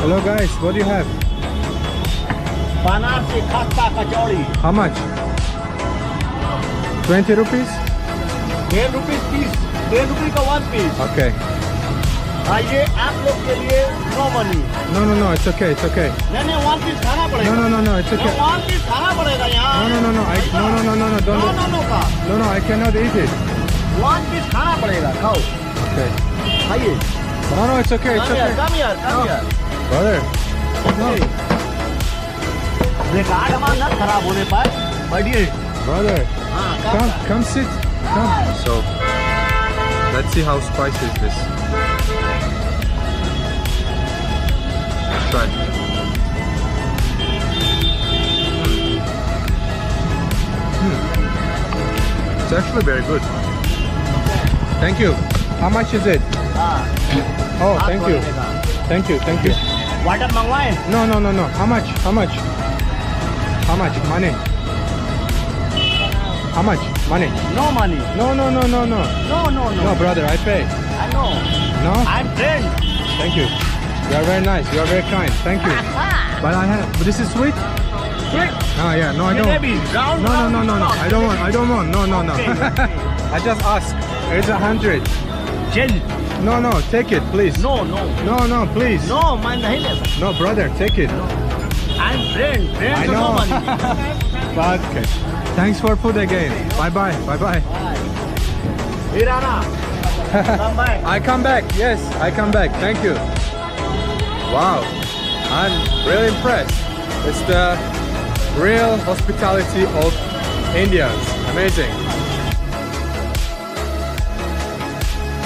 Hello guys, what do you have? Banarasi khasta kachori How much? 20 rupees? 10 rupees piece, 10 rupees का 1 piece. Okay. हाँ, ये आप लोग के लिए no money. No, no, no, it's okay, it's okay. नहीं 1 पीस खाना पड़ेगा। No, no, no, no, it's okay. 1 piece खाना पड़ेगा यहाँ। No, no, no, no, no, don't. No का No, no, I cannot eat it. 1 piece खाना पड़ेगा, खाओ Okay. खाइए। No, no, it's okay, it's okay. कम यार Brother. No, बेकार हमारा न खराब होने पाए, बढ़िए। brother. हाँ, Come sit. Come. So, let's see how spicy is this. Let's try. It's actually very good. Thank you. How much is it? हाँ, Oh, thank you. Thank you, thank you. Water मंगवाएं? No, no, no, no. How much? How much? How much? Money? How much? Money? No money. No, no, no, no, no. No, brother, I pay. I know. No? I'm friend. Thank you. You are very nice. You are very kind. Thank you. But I have. But this is sweet? Sweet. Oh, yeah. No, I don't. Jalebi, round, No, no, round, no, no, no. round. I don't want. I don't want. No, no, no. Okay, okay. I just ask. It's 100. Gel. No, no. Take it, please. No. No, no, please. No, मैं नहीं लेता। No, brother, take it. I'm friend. Friend I तो no know. money. But okay. Thanks for food again. Bye, bye. Bye, bye. फिर आना। Come back. I come back. Yes, I come back. Thank you. Wow, I'm really impressed. It's the real hospitality of Indians. Amazing.